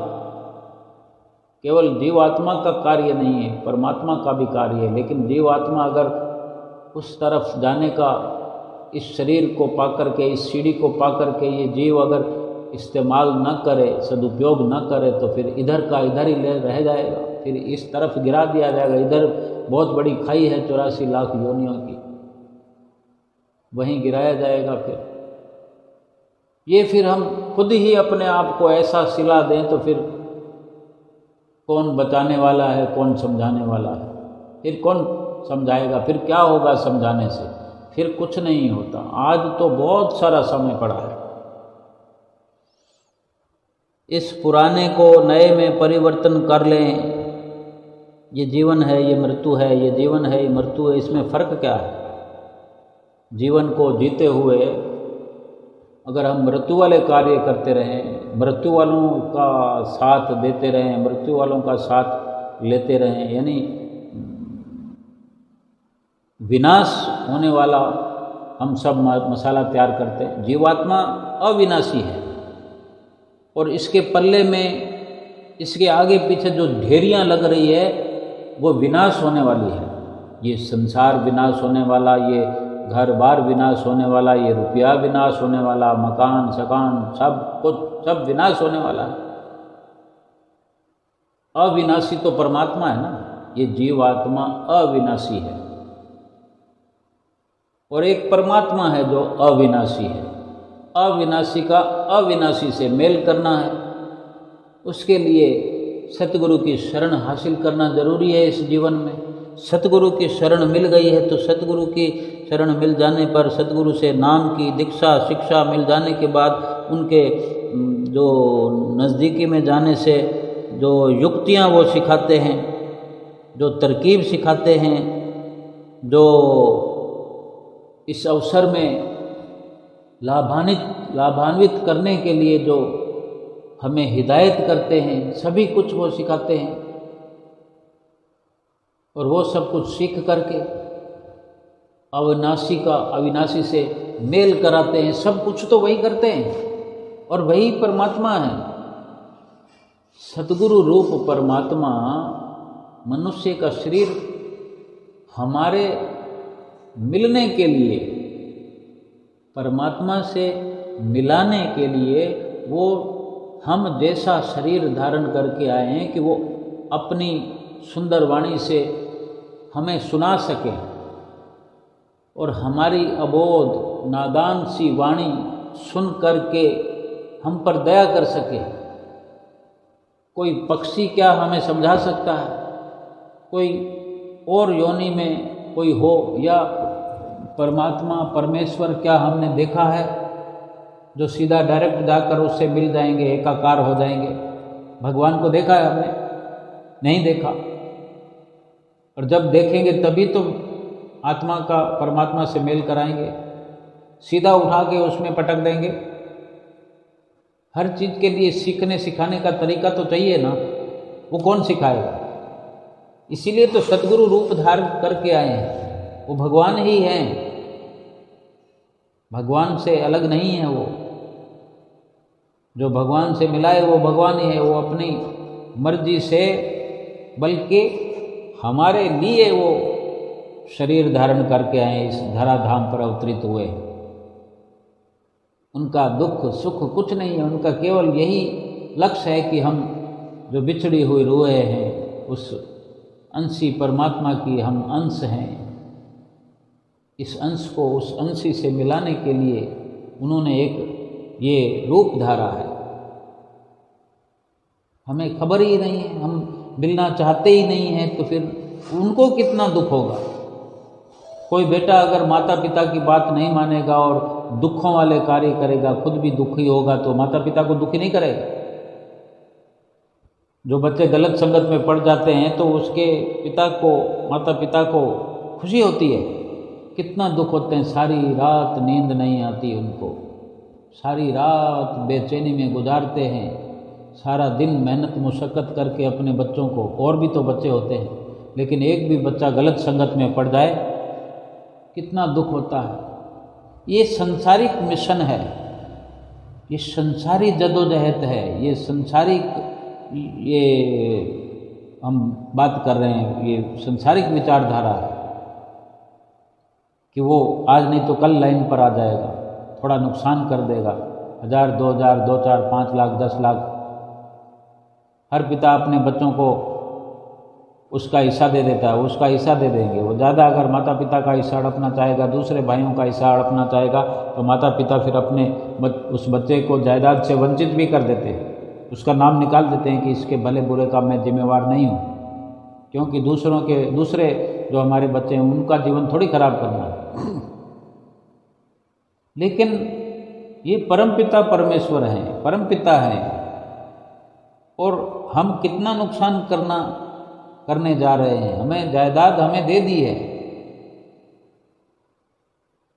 केवल जीवात्मा का कार्य नहीं है, परमात्मा का भी कार्य है। लेकिन जीवात्मा अगर उस तरफ जाने का, इस शरीर को पाकर के, इस सीढ़ी को पाकर के ये जीव अगर इस्तेमाल न करे, सदुपयोग न करे, तो फिर इधर का इधर ही रह जाएगा, फिर इस तरफ गिरा दिया जाएगा। इधर बहुत बड़ी खाई है 84 लाख योनियों की, वहीं गिराया जाएगा। फिर हम खुद ही अपने आप को ऐसा सिला दें तो फिर कौन बचाने वाला है, कौन समझाने वाला है? फिर कौन समझाएगा? फिर क्या होगा समझाने से? फिर कुछ नहीं होता। आज तो बहुत सारा समय पड़ा है। इस पुराने को नए में परिवर्तन कर लें। ये जीवन है, ये मृत्यु है, ये जीवन है, ये मृत्यु है, इसमें फ़र्क क्या है? जीवन को जीते हुए अगर हम मृत्यु वाले कार्य करते रहें, मृत्यु वालों का साथ देते रहें, मृत्यु वालों का साथ लेते रहें, यानी विनाश होने वाला हम सब मसाला तैयार करते हैं। जीवात्मा अविनाशी है और इसके पल्ले में, इसके आगे पीछे जो ढेरियाँ लग रही है वो विनाश होने वाली है। ये संसार विनाश होने वाला, ये घर बार विनाश होने वाला, ये रुपया विनाश होने वाला, मकान सकान सब कुछ सब विनाश होने वाला है। अविनाशी तो परमात्मा है ना। ये जीवात्मा अविनाशी है और एक परमात्मा है जो अविनाशी है। अविनाशी का अविनाशी से मेल करना है, उसके लिए सतगुरु की शरण हासिल करना जरूरी है इस जीवन में। सतगुरु की शरण मिल गई है तो सतगुरु की शरण मिल जाने पर, सतगुरु से नाम की दीक्षा शिक्षा मिल जाने के बाद, उनके जो नज़दीकी में जाने से जो युक्तियाँ वो सिखाते हैं, जो तरकीब सिखाते हैं, जो इस अवसर में लाभान्वित करने के लिए जो हमें हिदायत करते हैं, सभी कुछ वो सिखाते हैं। और वो सब कुछ सीख करके अविनाशी का अविनाशी से मेल कराते हैं। सब कुछ तो वही करते हैं और वही परमात्मा है। सतगुरु रूप परमात्मा मनुष्य का शरीर हमारे मिलने के लिए, परमात्मा से मिलाने के लिए वो हम जैसा शरीर धारण करके आए हैं कि वो अपनी सुंदर वाणी से हमें सुना सके और हमारी अबोध नादान सी वाणी सुन करके हम पर दया कर सके। कोई पक्षी क्या हमें समझा सकता है? कोई और योनि में कोई हो या परमात्मा परमेश्वर क्या हमने देखा है जो सीधा डायरेक्ट जाकर उससे मिल जाएंगे, एकाकार हो जाएंगे? भगवान को देखा है हमने? नहीं देखा। और जब देखेंगे तभी तो आत्मा का परमात्मा से मेल कराएंगे। सीधा उठा के उसमें पटक देंगे? हर चीज़ के लिए सीखने सिखाने का तरीका तो चाहिए ना। वो कौन सिखाएगा? इसीलिए तो सतगुरु रूप धारण करके आए हैं। वो भगवान ही हैं, भगवान से अलग नहीं है। वो जो भगवान से मिलाए वो भगवान ही है। वो अपनी मर्जी से, बल्कि हमारे लिए वो शरीर धारण करके आए, इस धराधाम पर अवतरित हुए। उनका दुख सुख कुछ नहीं है, उनका केवल यही लक्ष्य है कि हम जो बिछड़ी हुई रूहें हैं, उस अंशी परमात्मा की हम अंश हैं। इस अंश को उस अंशी से मिलाने के लिए उन्होंने एक ये रूप धारा है। हमें खबर ही नहीं है, हम मिलना चाहते ही नहीं हैं, तो फिर उनको कितना दुख होगा। कोई बेटा अगर माता पिता की बात नहीं मानेगा और दुखों वाले कार्य करेगा, खुद भी दुखी होगा, तो माता पिता को दुखी नहीं करेगा। जो बच्चे गलत संगत में पड़ जाते हैं तो उसके पिता को, माता पिता को खुशी होती है, कितना दुख होते हैं। सारी रात नींद नहीं आती उनको, सारी रात बेचैनी में गुजारते हैं, सारा दिन मेहनत मुशक्क़त करके अपने बच्चों को, और भी तो बच्चे होते हैं, लेकिन एक भी बच्चा गलत संगत में पड़ जाए कितना दुख होता है। ये संसारिक मिशन है, ये संसारी जदोजहद है, ये संसारिक, ये हम बात कर रहे हैं, ये संसारिक विचारधारा है कि वो आज नहीं तो कल लाइन पर आ जाएगा, थोड़ा नुकसान कर देगा, 1000 2000 2 4 5 लाख 10 लाख। हर पिता अपने बच्चों को उसका हिस्सा दे देता है, उसका हिस्सा दे देंगे। वो ज़्यादा अगर माता पिता का हिस्सा हड़पना चाहेगा, दूसरे भाइयों का हिस्सा हड़पना चाहेगा, तो माता पिता फिर अपने उस बच्चे को जायदाद से वंचित भी कर देते हैं, उसका नाम निकाल देते हैं कि इसके भले बुरे का मैं जिम्मेवार नहीं हूँ, क्योंकि दूसरे जो हमारे बच्चे हैं उनका जीवन थोड़ी खराब करना है। लेकिन ये परमपिता परमेश्वर हैं, परमपिता हैं, और हम कितना नुकसान करने जा रहे हैं। हमें जायदाद हमें दे दी है,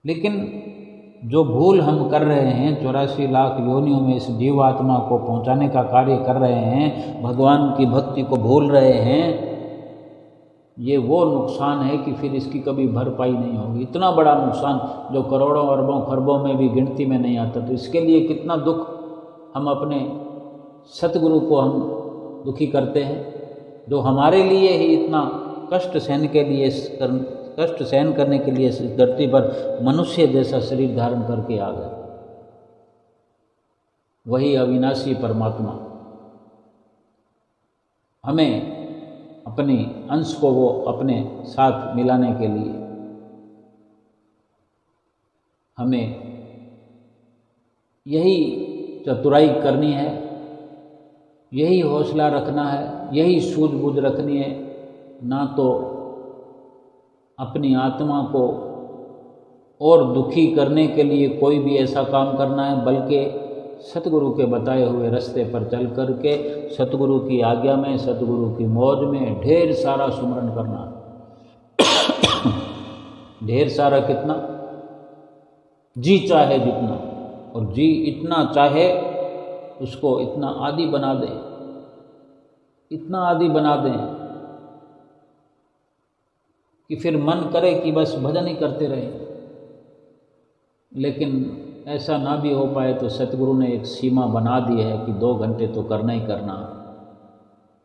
लेकिन जो भूल हम कर रहे हैं, 84 लाख योनियों में इस जीवात्मा को पहुंचाने का कार्य कर रहे हैं, भगवान की भक्ति को भूल रहे हैं, ये वो नुकसान है कि फिर इसकी कभी भरपाई नहीं होगी। इतना बड़ा नुकसान जो करोड़ों अरबों खरबों में भी गिनती में नहीं आता, तो इसके लिए कितना दुख हम अपने सतगुरु को हम दुखी करते हैं, जो हमारे लिए ही इतना कष्ट सहन करने के लिए इस धरती पर मनुष्य जैसा शरीर धारण करके आ गए। वही अविनाशी परमात्मा हमें अपनी अंश को वो अपने साथ मिलाने के लिए हमें यही चतुराई करनी है, यही हौसला रखना है, यही सूझबूझ रखनी है। ना तो अपनी आत्मा को और दुखी करने के लिए कोई भी ऐसा काम करना है, बल्कि सतगुरु के बताए हुए रास्ते पर चल करके सतगुरु की आज्ञा में, सतगुरु की मौज में ढेर सारा सुमरन करना। ढेर सारा कितना? जी चाहे जितना, और जी इतना चाहे उसको इतना आदी बना दें, इतना आदी बना दें कि फिर मन करे कि बस भजन ही करते रहें। लेकिन ऐसा ना भी हो पाए तो सतगुरु ने एक सीमा बना दी है कि 2 घंटे तो करना ही करना।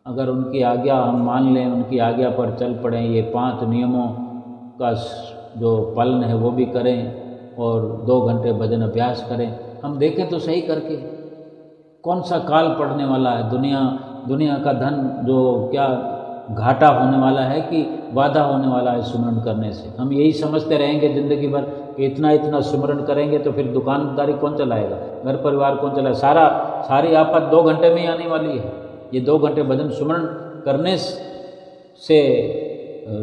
अगर उनकी आज्ञा हम मान लें, उनकी आज्ञा पर चल पड़ें, ये 5 नियमों का जो पालन है वो भी करें और 2 घंटे भजन अभ्यास करें। हम देखें तो सही करके कौन सा काल पड़ने वाला है, दुनिया का धन जो क्या घाटा होने वाला है कि वादा होने वाला है सुमरन करने से। हम यही समझते रहेंगे ज़िंदगी भर कि इतना सुमरन करेंगे तो फिर दुकानदारी कौन चलाएगा, घर परिवार कौन चलाएगा, सारी आफत 2 घंटे में ही आने वाली है। ये 2 घंटे भजन सुमरन करने से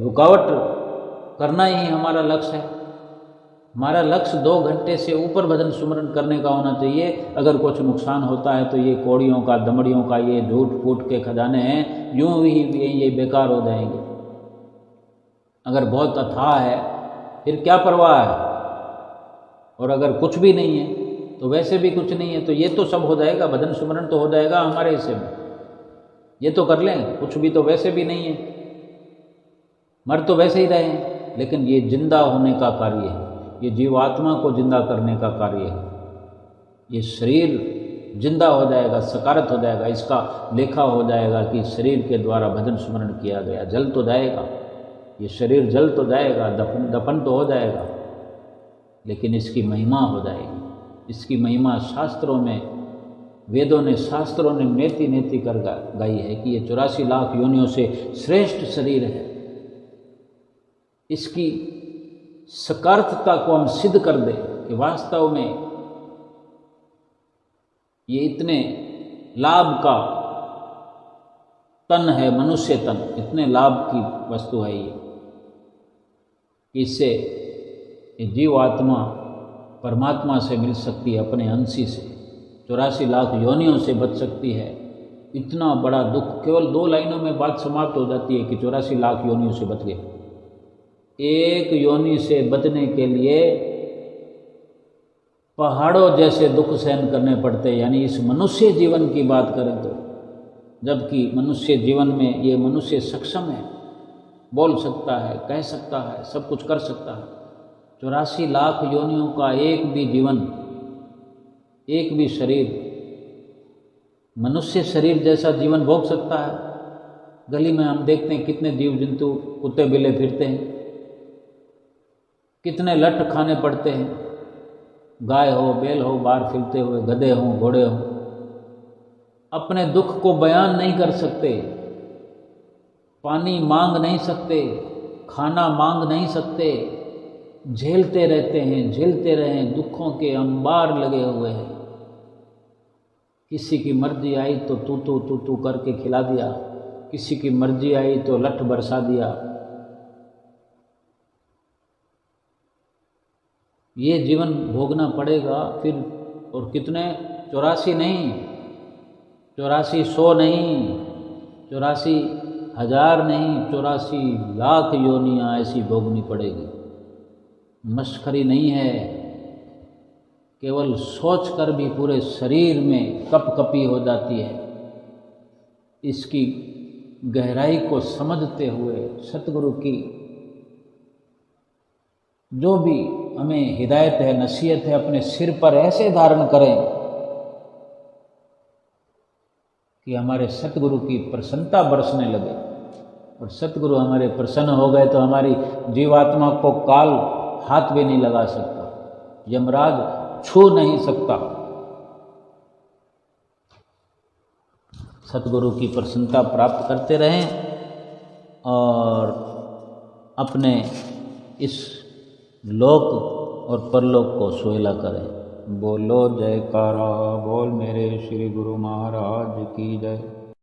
रुकावट करना ही हमारा लक्ष्य है। हमारा लक्ष्य 2 घंटे से ऊपर भजन सुमरन करने का होना चाहिए। अगर कुछ नुकसान होता है तो ये कौड़ियों का, दमड़ियों का, ये झूठ फूट के खजाने हैं, यूं ही ये बेकार हो जाएंगे। अगर बहुत अथाह है फिर क्या परवाह है, और अगर कुछ भी नहीं है तो वैसे भी कुछ नहीं है, तो ये तो सब हो जाएगा, भजन सुमरन तो हो जाएगा हमारे हिस्से में, ये तो कर लें। कुछ भी तो वैसे भी नहीं है, मर तो वैसे ही रहे हैं, लेकिन ये जिंदा होने का कार्य है, ये जीवात्मा को जिंदा करने का कार्य है। ये शरीर जिंदा हो जाएगा, सकारत हो जाएगा, इसका लेखा हो जाएगा कि शरीर के द्वारा भजन स्मरण किया गया। जल तो जाएगा, ये शरीर जल तो जाएगा, दफन तो हो जाएगा, लेकिन इसकी महिमा हो जाएगी। इसकी महिमा शास्त्रों में, वेदों ने, शास्त्रों ने नेति नेति कर गाई है कि ये 84 लाख योनियों से श्रेष्ठ शरीर है। इसकी सकार्थता को हम सिद्ध कर दें कि वास्तव में ये इतने लाभ का तन है, मनुष्य तन, इतने लाभ की वस्तु है ये। इससे जीव आत्मा परमात्मा से मिल सकती है, अपने अंशी से 84 लाख योनियों से बच सकती है। इतना बड़ा दुख, केवल 2 लाइनों में बात समाप्त हो जाती है कि 84 लाख योनियों से बच गए। एक योनि से बचने के लिए पहाड़ों जैसे दुख सहन करने पड़ते हैं। यानी इस मनुष्य जीवन की बात करें तो, जबकि मनुष्य जीवन में ये मनुष्य सक्षम है, बोल सकता है, कह सकता है, सब कुछ कर सकता है। 84 लाख योनियों का एक भी जीवन, एक भी शरीर मनुष्य शरीर जैसा जीवन भोग सकता है। गली में हम देखते हैं कितने जीव जंतु कुत्ते बिल्ले फिरते हैं, कितने लठ खाने पड़ते हैं, गाय हो, बैल हो, बाहर फिरते हुए, गधे हों, घोड़े हों, अपने दुख को बयान नहीं कर सकते। पानी मांग नहीं सकते, खाना मांग नहीं सकते, झेलते रहते हैं, झेलते रहे, दुखों के अंबार लगे हुए हैं। किसी की मर्जी आई तो तू करके खिला दिया, किसी की मर्जी आई तो लठ बरसा दिया। ये जीवन भोगना पड़ेगा फिर। और कितने, 84 नहीं, 8400 नहीं, 84,000 नहीं, 84 लाख योनियाँ ऐसी भोगनी पड़ेगी। मस्खरी नहीं है। केवल सोचकर भी पूरे शरीर में कपकपी हो जाती है। इसकी गहराई को समझते हुए सतगुरु की जो भी हमें हिदायत है, नसीहत है, अपने सिर पर ऐसे धारण करें कि हमारे सतगुरु की प्रसन्नता बरसने लगे। और सतगुरु हमारे प्रसन्न हो गए तो हमारी जीवात्मा को काल हाथ भी नहीं लगा सकता, यमराज छू नहीं सकता। सतगुरु की प्रसन्नता प्राप्त करते रहें और अपने इस लोक और परलोक को सुहेला करें। बोलो जयकारा बोल मेरे श्री गुरु महाराज की जय।